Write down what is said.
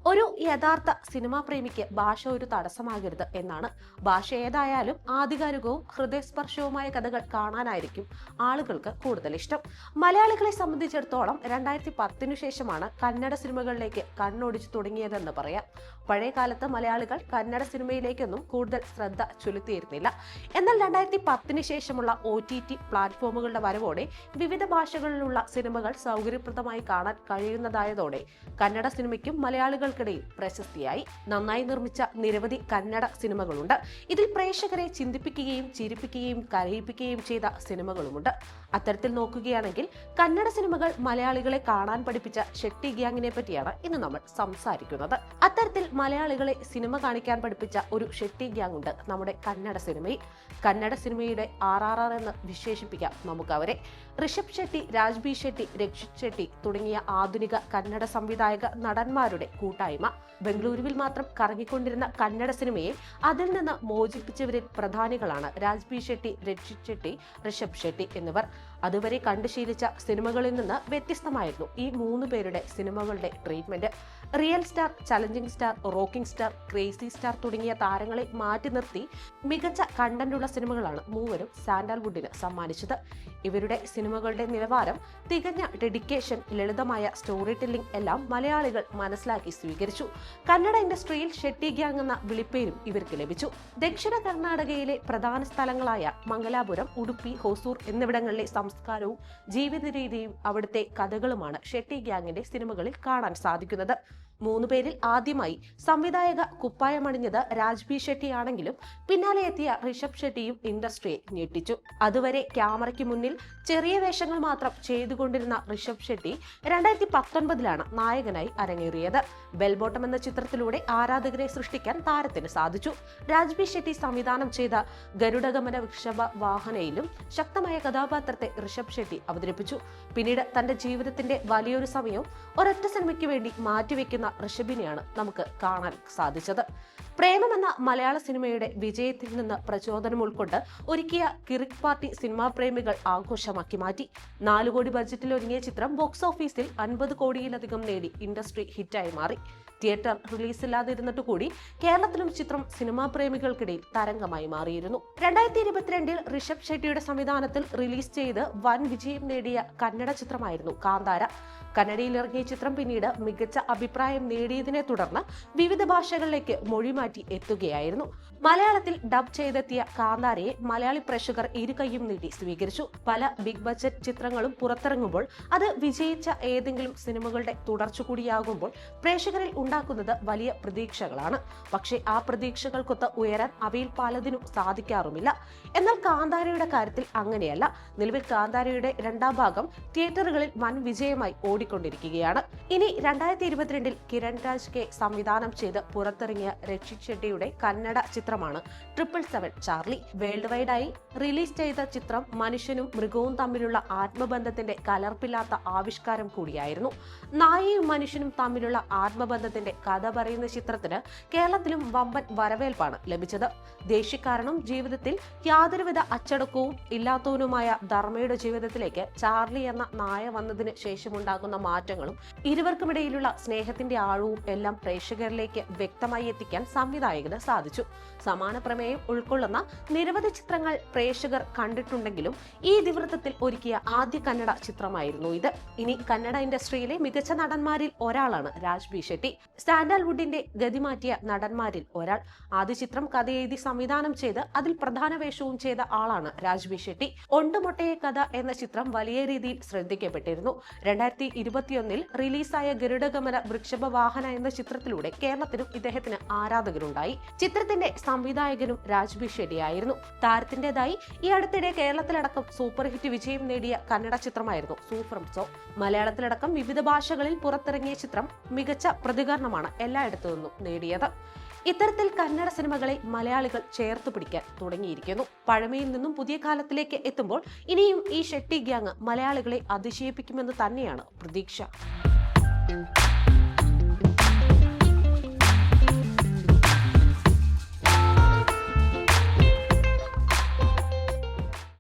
ഒരു യഥാർത്ഥ സിനിമാ പ്രേമിക്ക് ഭാഷ ഒരു തടസ്സമാകരുത് എന്നാണ്. ഭാഷ ഏതായാലും ആധികാരികവും ഹൃദയസ്പർശവുമായ കഥകൾ കാണാനായിരിക്കും ആളുകൾക്ക് കൂടുതൽ ഇഷ്ടം. മലയാളികളെ സംബന്ധിച്ചിടത്തോളം 2010 ശേഷമാണ് കന്നഡ സിനിമകളിലേക്ക് കണ്ണോടിച്ചു തുടങ്ങിയതെന്ന് പറയാം. പഴയ കാലത്ത് മലയാളികൾ കന്നഡ സിനിമയിലേക്കൊന്നും കൂടുതൽ ശ്രദ്ധ ചെലുത്തിയിരുന്നില്ല. എന്നാൽ 2010 ശേഷമുള്ള OTT പ്ലാറ്റ്ഫോമുകളുടെ വരവോടെ വിവിധ ഭാഷകളിലുള്ള സിനിമകൾ സൗകര്യപ്രദമായി കാണാൻ കഴിയുന്നതായതോടെ കന്നഡ സിനിമയ്ക്കും മലയാളികൾക്കിടയിൽ പ്രശസ്തിയായി. നന്നായി നിർമ്മിച്ച നിരവധി കന്നഡ സിനിമകളുണ്ട്. ഇതിൽ പ്രേക്ഷകരെ ചിന്തിപ്പിക്കുകയും ചിരിപ്പിക്കുകയും കരയിപ്പിക്കുകയും ചെയ്ത സിനിമകളുമുണ്ട്. അത്തരത്തിൽ നോക്കുകയാണെങ്കിൽ കന്നഡ സിനിമകൾ മലയാളികളെ കാണാൻ പഠിപ്പിച്ച ഷെട്ടി ഗ്യാങ്ങിനെ പറ്റിയാണ് ഇന്ന് നമ്മൾ സംസാരിക്കുന്നത്. അത്തരത്തിൽ മലയാളികളെ സിനിമ കാണിക്കാൻ പഠിപ്പിച്ച ഒരു ഷെട്ടി ഗ്യാങ് ഉണ്ട് നമ്മുടെ കന്നഡ സിനിമയിൽ. കന്നഡ സിനിമയുടെ RRR എന്ന് വിശേഷിപ്പിക്കാം നമുക്ക് അവരെ. ഋഷഭ് ഷെട്ടി, രാജ്ബി ഷെട്ടി, രക്ഷിത് ഷെട്ടി തുടങ്ങിയ ആധുനിക കന്നഡ സംവിധായക നടന്മാരുടെ കൂട്ടായ്മ. ബംഗളൂരുവിൽ മാത്രം കറങ്ങിക്കൊണ്ടിരുന്ന കന്നഡ സിനിമയെ അതിൽ നിന്ന് മോചിപ്പിച്ചവരിൽ പ്രധാനികളാണ് രാജ്ബി ഷെട്ടി, രക്ഷിത് ഷെട്ടി, ഋഷഭ് ഷെട്ടി എന്നിവർ. അതുവരെ കണ്ടു ശീലിച്ച സിനിമകളിൽ നിന്ന് വ്യത്യസ്തമായിരുന്നു ഈ 3 പേരുടെ സിനിമകളുടെ treatment. Real star, challenging star, rocking star, crazy star തുടങ്ങിയ താരങ്ങളെ മാറ്റി നിർത്തി മികച്ച കണ്ടന്റുള്ള സിനിമകളാണ് മൂവരും സാൻഡൽവുഡിന് സമ്മാനിച്ചത്. ഇവരുടെ സിനിമകളുടെ നിലവാരം, തികഞ്ഞ ഡെഡിക്കേഷൻ, ലളിതമായ സ്റ്റോറി ടെല്ലിംഗ് എല്ലാം മലയാളികൾ മനസ്സിലാക്കി സ്വീകരിച്ചു. കന്നഡ ഇൻഡസ്ട്രിയിൽ ഷെട്ടി ഗ്യാങ് എന്ന വിളിപ്പേരും ഇവർക്ക് ലഭിച്ചു. ദക്ഷിണ കർണാടകയിലെ പ്രധാന സ്ഥലങ്ങളായ മംഗലാപുരം, ഉടുപ്പി, ഹോസൂർ എന്നിവിടങ്ങളിലെ സംസ്കാരവും ജീവിത രീതിയും അവിടുത്തെ കഥകളുമാണ് ഷെട്ടി ഗ്യാങ്ങിന്റെ സിനിമകളിൽ കാണാൻ സാധിക്കുന്നത്. 3 പേരിൽ ആദ്യമായി സംവിധായക കുപ്പായമണിഞ്ഞത് രാജ്ബി ഷെട്ടി ആണെങ്കിലും പിന്നാലെ എത്തിയ ഋഷഭ് ഷെട്ടിയും ഇൻഡസ്ട്രിയെ ഞെട്ടിച്ചു. അതുവരെ ക്യാമറയ്ക്ക് മുന്നിൽ ചെറിയ വേഷങ്ങൾ മാത്രം ചെയ്തുകൊണ്ടിരുന്ന ഋഷഭ് ഷെട്ടി 2019 നായകനായി അരങ്ങേറിയത്. ബെൽബോട്ടം എന്ന ചിത്രത്തിലൂടെ ആരാധകരെ സൃഷ്ടിക്കാൻ താരത്തിന് സാധിച്ചു. രാജ്ബി ഷെട്ടി സംവിധാനം ചെയ്ത ഗരുഡഗമന വൃഷഭ വാഹനയിലും ശക്തമായ കഥാപാത്രത്തെ ഋഷഭ് ഷെട്ടി അവതരിപ്പിച്ചു. പിന്നീട് തന്റെ ജീവിതത്തിന്റെ വലിയൊരു സമയവും ഒരൊറ്റ സിനിമയ്ക്ക് വേണ്ടി മാറ്റിവെക്കുന്ന ഋഷഭിനെയാണ് നമുക്ക് കാണാൻ സാധിച്ചത്. പ്രേമം എന്ന മലയാള സിനിമയുടെ വിജയത്തിൽ നിന്ന് പ്രചോദനം ഉൾക്കൊണ്ട് ഒരുക്കിയ കിറിക് പാർട്ടി സിനിമാ പ്രേമികൾ ആഘോഷമാക്കി മാറ്റി. 4 കോടി ബഡ്ജറ്റിൽ ഒരുങ്ങിയ ചിത്രം ബോക്സ് ഓഫീസിൽ 50 കോടിയിലധികം നേടി ഇൻഡസ്ട്രി ഹിറ്റായി മാറി. തിയേറ്റർ റിലീസില്ലാതിരുന്നിട്ട് കൂടി കേരളത്തിലും ചിത്രം സിനിമാ പ്രേമികൾക്കിടയിൽ തരംഗമായി മാറിയിരുന്നു. 2022 ഋഷഭ് ഷെട്ടിയുടെ സംവിധാനത്തിൽ റിലീസ് ചെയ്ത് വൻ വിജയം നേടിയ കന്നഡ ചിത്രമായിരുന്നു കാന്താര. കന്നഡയിൽ ഇറങ്ങിയ ചിത്രം പിന്നീട് മികച്ച അഭിപ്രായം നേടിയതിനെ തുടർന്ന് വിവിധ ഭാഷകളിലേക്ക് മൊഴിമാറ്റി എത്തുകയായിരുന്നു. മലയാളത്തിൽ ഡബ് ചെയ്തെത്തിയ കാന്താരയെ മലയാളി പ്രേക്ഷകർ ഇരുകൈയും നീട്ടി സ്വീകരിച്ചു. പല ബിഗ് ബഡ്ജറ്റ് ചിത്രങ്ങളും പുറത്തിറങ്ങുമ്പോൾ അത് വിജയിച്ച ഏതെങ്കിലും സിനിമകളുടെ തുടർച്ച കൂടിയാകുമ്പോൾ പ്രേക്ഷകരിൽ ഉണ്ടാക്കുന്നത് വലിയ പ്രതീക്ഷകളാണ്. പക്ഷേ ആ പ്രതീക്ഷകൾക്കൊത്ത് ഉയരാൻ അവയിൽ പലതിനും സാധിക്കാറുമില്ല. എന്നാൽ കാന്താരയുടെ കാര്യത്തിൽ അങ്ങനെയല്ല. നിലവിൽ കാന്താരയുടെ 2ാം ഭാഗം തിയേറ്ററുകളിൽ വൻ വിജയമായി ഓടിക്കൊണ്ടിരിക്കുകയാണ്. ഇനി 2022 കിരൺ രാജ് കെ സംവിധാനം ചെയ്ത് പുറത്തിറങ്ങിയ രക്ഷിത് ഷെട്ടിയുടെ കന്നഡ ചിത്രമാണ് 777 ചാർലി. വേൾഡ് വൈഡായി റിലീസ് ചെയ്ത ചിത്രം മനുഷ്യനും മൃഗവും തമ്മിലുള്ള ആത്മബന്ധത്തിന്റെ കലർപ്പില്ലാത്ത ആവിഷ്കാരം കൂടിയായിരുന്നു. നായയും മനുഷ്യനും തമ്മിലുള്ള ആത്മബന്ധത്തിന്റെ കഥ പറയുന്ന ചിത്രത്തിന് കേരളത്തിലും വമ്പൻ വരവേൽപ്പാണ് ലഭിച്ചത്. ദേഷ്യക്കാരനും ജീവിതത്തിൽ യാതൊരുവിധ അച്ചടക്കവും ഇല്ലാത്തവനുമായ ധർമ്മയുടെ ജീവിതത്തിലേക്ക് ചാർലി എന്ന നായ വന്നതിന് ശേഷമുണ്ടാകുന്ന മാറ്റങ്ങളും ഇരുവർക്കുമിടയിലുള്ള സ്നേഹത്തിന്റെ ആഴവും എല്ലാം പ്രേക്ഷകരിലേക്ക് വ്യക്തമായി എത്തിക്കാൻ സംവിധായകന് സാധിച്ചു. സമാന പ്രമേയം ഉൾക്കൊള്ളുന്ന നിരവധി ചിത്രങ്ങൾ പ്രേക്ഷകർ കണ്ടിട്ടുണ്ടെങ്കിലും ഈ ഇതിവൃത്തത്തിൽ ഒരുക്കിയ ആദ്യ കന്നഡ ചിത്രമായിരുന്നു ഇത്. ഇനി കന്നഡ ഇൻഡസ്ട്രിയിലെ മികച്ച നടന്മാരിൽ ഒരാളാണ് രാജ്ബി ഷെട്ടി. സാൻഡൽവുഡിന്റെ ഗതിമാറ്റിയ നടന്മാരിൽ ഒരാൾ. ആദ്യ ചിത്രം കഥയെഴുതി സംവിധാനം ചെയ്ത് അതിൽ പ്രധാന വേഷവും ചെയ്ത ആളാണ് രാജ്ബി ഷെട്ടി. ഒണ്ടുമൊട്ടയെ കഥ എന്ന ചിത്രം വലിയ രീതിയിൽ ശ്രദ്ധിക്കപ്പെട്ടിരുന്നു. 2021 റിലീസായ ഗരുഡഗമന വൃഷഭ വാഹന എന്ന ചിത്രത്തിലൂടെ കേരളത്തിലും ഇദ്ദേഹത്തിന് ആരാധകരുണ്ടായി. ചിത്രത്തിന്റെ സംവിധായകനും രാജ്ബി ഷെട്ടിയായിരുന്നു. താരത്തിന്റേതായി ഈ അടുത്തിടെ കേരളത്തിലടക്കം സൂപ്പർ ഹിറ്റ് വിജയം നേടിയ കന്നഡ ചിത്രമായിരുന്നു സൂഫ്രം സോ. മലയാളത്തിലടക്കം വിവിധ ഭാഷകളിൽ പുറത്തിറങ്ങിയ ചിത്രം മികച്ച പ്രതികരണമാണ് എല്ലായിടത്തു നിന്നും നേടിയത്. ഇത്തരത്തിൽ കന്നഡ സിനിമകളെ മലയാളികൾ ചേർത്ത് പിടിക്കാൻ തുടങ്ങിയിരിക്കുന്നു. പഴമയിൽ നിന്നും പുതിയ കാലത്തിലേക്ക് എത്തുമ്പോൾ ഇനിയും ഈ ഷെട്ടി ഗ്യാങ് മലയാളികളെ അതിശയിപ്പിക്കുമെന്ന് തന്നെയാണ് പ്രതീക്ഷ.